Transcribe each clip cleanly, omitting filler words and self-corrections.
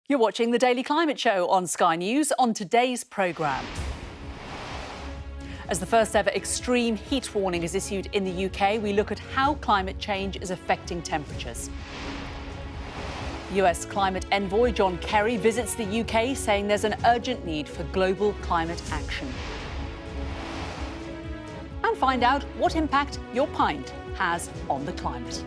You're watching the Daily Climate Show on Sky News. On today's programme, as the first ever extreme heat warning is issued in the UK, we look at how climate change is affecting temperatures. US climate envoy John Kerry visits the UK, saying there's an urgent need for global climate action. And find out what impact your pint has on the climate.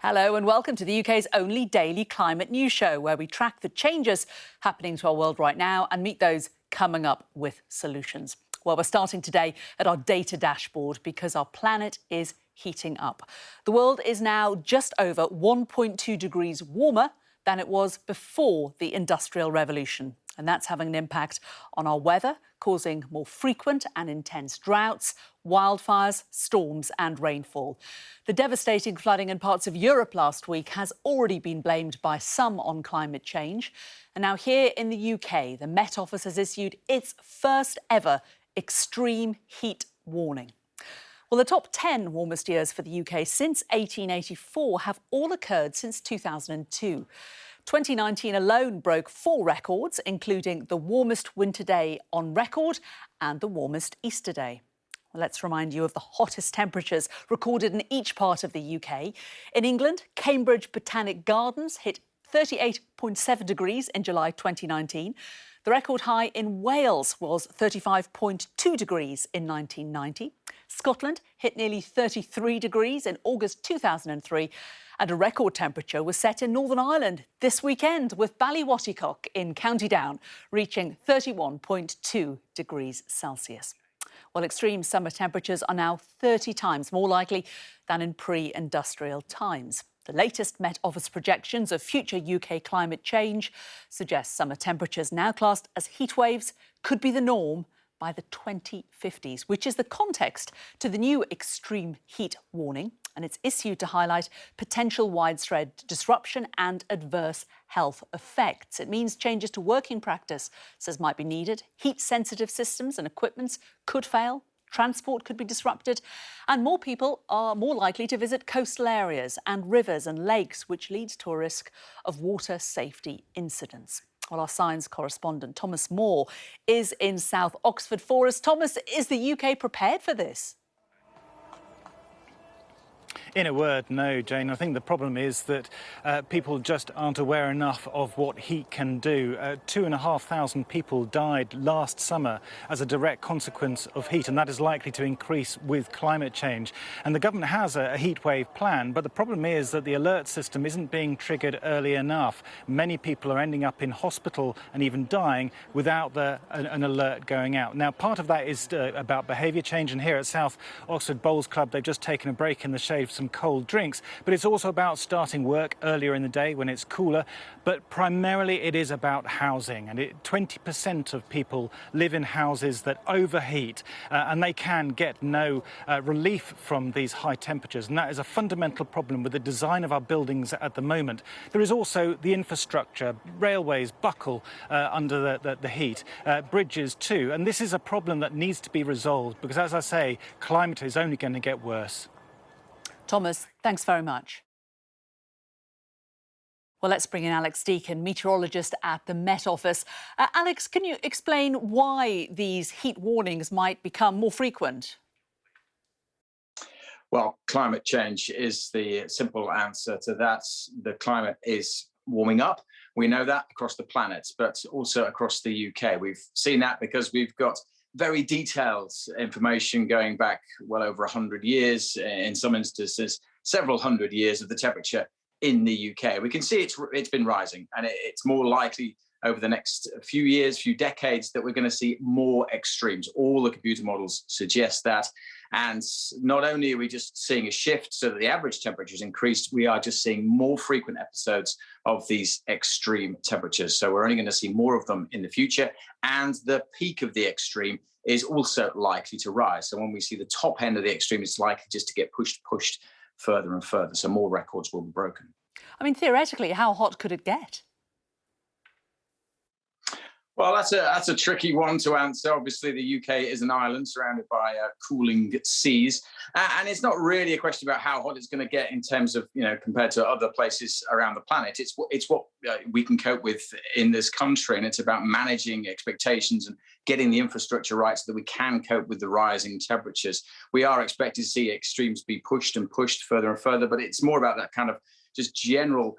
Hello and welcome to the UK's only daily climate news show, where we track the changes happening to our world right now and meet those coming up with solutions. Well, we're starting today at our data dashboard because our planet is heating up. The world is now just over 1.2 degrees warmer than it was before the Industrial Revolution. And that's having an impact on our weather, causing more frequent and intense droughts, wildfires, storms and rainfall. The devastating flooding in parts of Europe last week has already been blamed by some on climate change. And now here in the UK, the Met Office has issued its first ever extreme heat warning. Well, the top 10 warmest years for the UK since 1884 have all occurred since 2002. 2019 alone broke 4 records, including the warmest winter day on record and the warmest Easter day. Well, let's remind you of the hottest temperatures recorded in each part of the UK. In England, Cambridge Botanic Gardens hit 38.7 degrees in July 2019. The record high in Wales was 35.2 degrees in 1990. Scotland hit nearly 33 degrees in August 2003. And a record temperature was set in Northern Ireland this weekend, with Ballywattycock in County Down reaching 31.2 degrees Celsius. Well, extreme summer temperatures are now 30 times more likely than in pre-industrial times. The latest Met Office projections of future UK climate change suggest summer temperatures now classed as heat waves could be the norm by the 2050s, which is the context to the new extreme heat warning. And it's issued to highlight potential widespread disruption and adverse health effects. It means changes to working practice, says, might be needed. Heat-sensitive systems and equipments could fail. Transport could be disrupted. And more people are more likely to visit coastal areas and rivers and lakes, which leads to a risk of water safety incidents. Well, our science correspondent, Thomas Moore, is in South Oxford for us. Thomas, is the UK prepared for this? In a word, no, Jane. I think the problem is that people just aren't aware enough of what heat can do. 2,500 people died last summer as a direct consequence of heat, and that is likely to increase with climate change. And the government has a heatwave plan, but the problem is that the alert system isn't being triggered early enough. Many people are ending up in hospital and even dying without an alert going out. Now, part of that is about behaviour change, and here at South Oxford Bowls Club, they've just taken a break in the shade for some cold drinks, but it's also about starting work earlier in the day when it's cooler. But primarily it is about housing, and 20% of people live in houses that overheat, and they can get no relief from these high temperatures, and that is a fundamental problem with the design of our buildings at the moment. There is also the infrastructure. Railways buckle under the heat, bridges too, and this is a problem that needs to be resolved because, as I say, climate is only going to get worse. Thomas, thanks very much. Well, let's bring in Alex Deakin, meteorologist at the Met Office. Alex, can you explain why these heat warnings might become more frequent? Well, climate change is the simple answer to that. The climate is warming up. We know that across the planet, but also across the UK. We've seen that because we've got very detailed information going back well over 100 years, in some instances, several hundred years of the temperature in the UK. We can see it's been rising, and it's more likely over the next few years, few decades, that we're going to see more extremes. All the computer models suggest that. And not only are we just seeing a shift so that the average temperature has increased, we are just seeing more frequent episodes of these extreme temperatures. So we're only going to see more of them in the future. And the peak of the extreme is also likely to rise. So when we see the top end of the extreme, it's likely just to get pushed further and further. So more records will be broken. I mean, theoretically, how hot could it get? Well, that's a tricky one to answer. Obviously, the UK is an island surrounded by cooling seas, and it's not really a question about how hot it's going to get in terms of, compared to other places around the planet. It's what we can cope with in this country, and it's about managing expectations and getting the infrastructure right so that we can cope with the rising temperatures. We are expected to see extremes be pushed and pushed further and further, but it's more about that kind of just general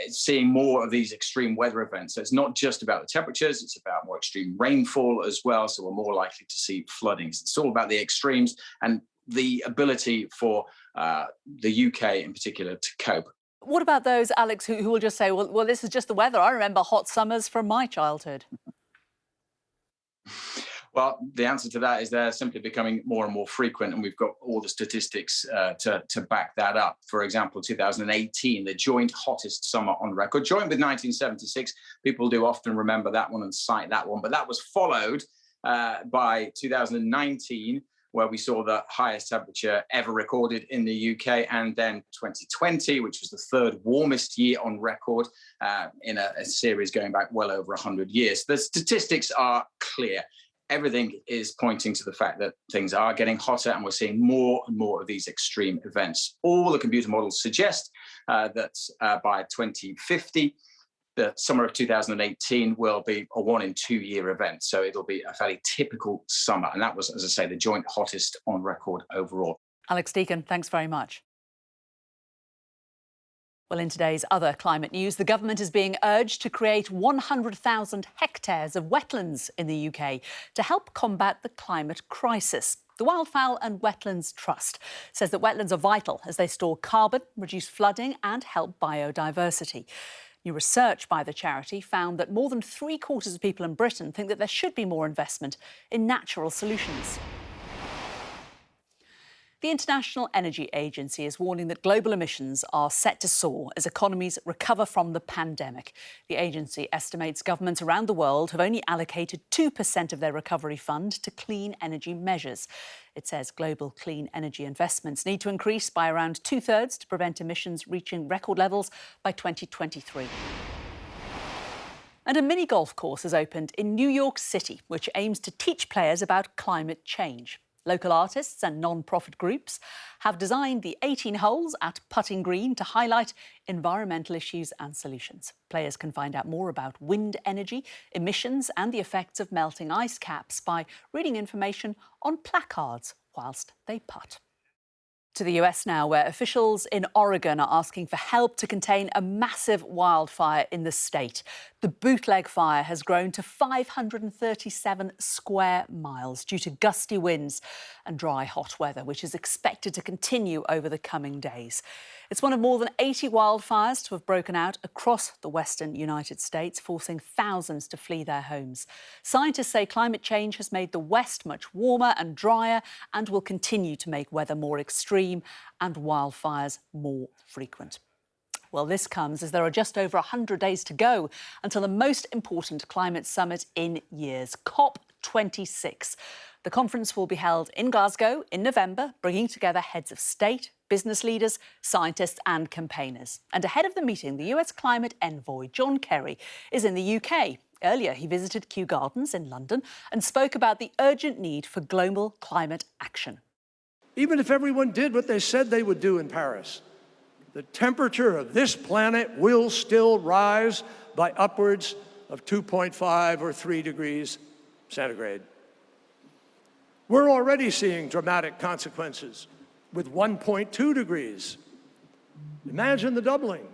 seeing more of these extreme weather events. So it's not just about the temperatures, it's about more extreme rainfall as well. So we're more likely to see floodings. It's all about the extremes and the ability for the UK in particular to cope. What about those, Alex, who will just say, well, this is just the weather. I remember hot summers from my childhood. Well, the answer to that is they're simply becoming more and more frequent, and we've got all the statistics to back that up. For example, 2018, the joint hottest summer on record, joint with 1976. People do often remember that one and cite that one, but that was followed by 2019, where we saw the highest temperature ever recorded in the UK, and then 2020, which was the third warmest year on record in a series going back well over 100 years. The statistics are clear. Everything is pointing to the fact that things are getting hotter, and we're seeing more and more of these extreme events. All the computer models suggest that by 2050, the summer of 2018 will be a 1 in 2 year event. So it'll be a fairly typical summer. And that was, as I say, the joint hottest on record overall. Alex Deakin, thanks very much. Well, in today's other climate news, the government is being urged to create 100,000 hectares of wetlands in the UK to help combat the climate crisis. The Wildfires and Wetlands Trust says that wetlands are vital as they store carbon, reduce flooding and help biodiversity. New research by the charity found that more than 3/4 of people in Britain think that there should be more investment in natural solutions. The International Energy Agency is warning that global emissions are set to soar as economies recover from the pandemic. The agency estimates governments around the world have only allocated 2% of their recovery fund to clean energy measures. It says global clean energy investments need to increase by around 2/3 to prevent emissions reaching record levels by 2023. And a mini golf course has opened in New York City, which aims to teach players about climate change. Local artists and non-profit groups have designed the 18 holes at Putting Green to highlight environmental issues and solutions. Players can find out more about wind energy, emissions and the effects of melting ice caps by reading information on placards whilst they putt. To the US now, where officials in Oregon are asking for help to contain a massive wildfire in the state. The bootleg fire has grown to 537 square miles due to gusty winds and dry, hot weather, which is expected to continue over the coming days. It's one of more than 80 wildfires to have broken out across the western United States, forcing thousands to flee their homes. Scientists say climate change has made the West much warmer and drier and will continue to make weather more extreme and wildfires more frequent. Well, this comes as there are just over 100 days to go until the most important climate summit in years, COP26. The conference will be held in Glasgow in November, bringing together heads of state, business leaders, scientists and campaigners. And ahead of the meeting, the US climate envoy, John Kerry, is in the UK. Earlier, he visited Kew Gardens in London and spoke about the urgent need for global climate action. Even if everyone did what they said they would do in Paris, the temperature of this planet will still rise by upwards of 2.5 or 3 degrees centigrade. We're already seeing dramatic consequences with 1.2 degrees. Imagine the doubling.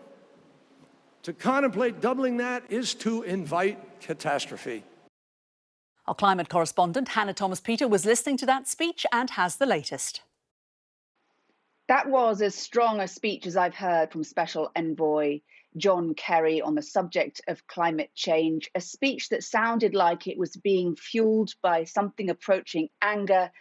To contemplate doubling that is to invite catastrophe. Our climate correspondent, Hannah Thomas-Peter, was listening to that speech and has the latest. That was as strong a speech as I've heard from Special Envoy John Kerry on the subject of climate change, a speech that sounded like it was being fueled by something approaching anger,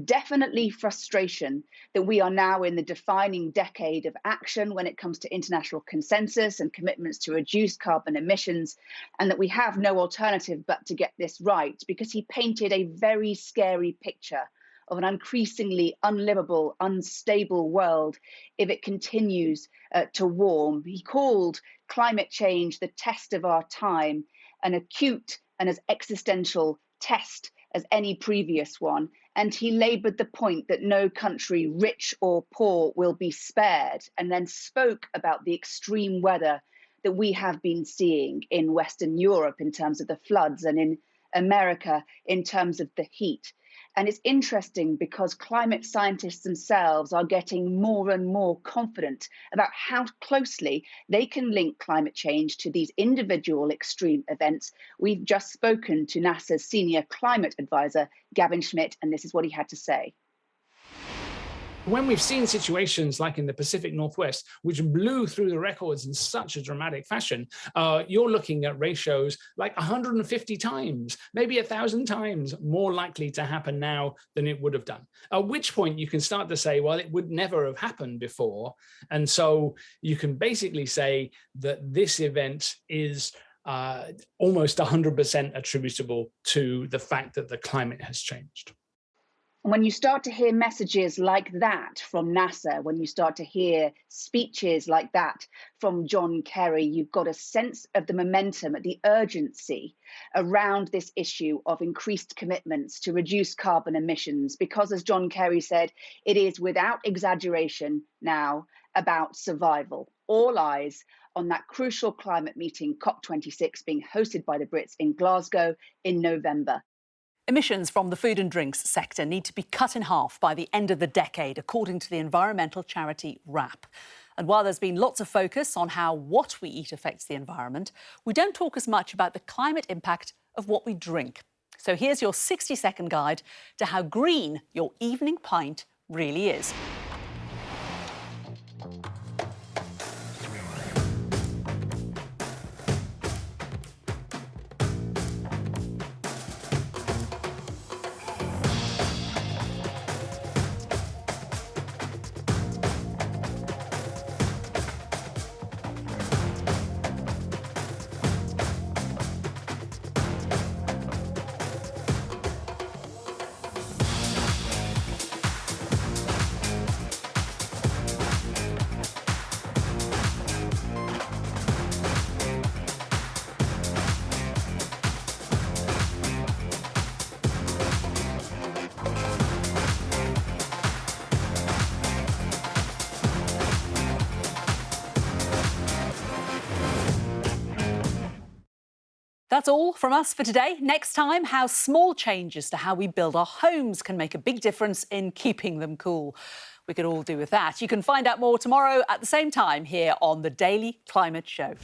definitely frustration that we are now in the defining decade of action when it comes to international consensus and commitments to reduce carbon emissions, and that we have no alternative but to get this right, because he painted a very scary picture of an increasingly unlivable, unstable world if it continues to warm. He called climate change the test of our time, an acute and as existential test as any previous one. And he laboured the point that no country, rich or poor, will be spared, and then spoke about the extreme weather that we have been seeing in Western Europe in terms of the floods and in America in terms of the heat. And it's interesting because climate scientists themselves are getting more and more confident about how closely they can link climate change to these individual extreme events. We've just spoken to NASA's senior climate advisor, Gavin Schmidt, and this is what he had to say. When we've seen situations like in the Pacific Northwest, which blew through the records in such a dramatic fashion, you're looking at ratios like 150 times, maybe 1,000 times more likely to happen now than it would have done. At which point you can start to say, well, it would never have happened before. And so you can basically say that this event is almost 100% attributable to the fact that the climate has changed. When you start to hear messages like that from NASA, when you start to hear speeches like that from John Kerry, you've got a sense of the momentum, the urgency around this issue of increased commitments to reduce carbon emissions. Because, as John Kerry said, it is without exaggeration now about survival. All eyes on that crucial climate meeting, COP26, being hosted by the Brits in Glasgow in November. Emissions from the food and drinks sector need to be cut in half by the end of the decade, according to the environmental charity WRAP. And while there's been lots of focus on how what we eat affects the environment, we don't talk as much about the climate impact of what we drink. So here's your 60-second guide to how green your evening pint really is. That's all from us for today. Next time, how small changes to how we build our homes can make a big difference in keeping them cool. We could all do with that. You can find out more tomorrow at the same time here on The Daily Climate Show.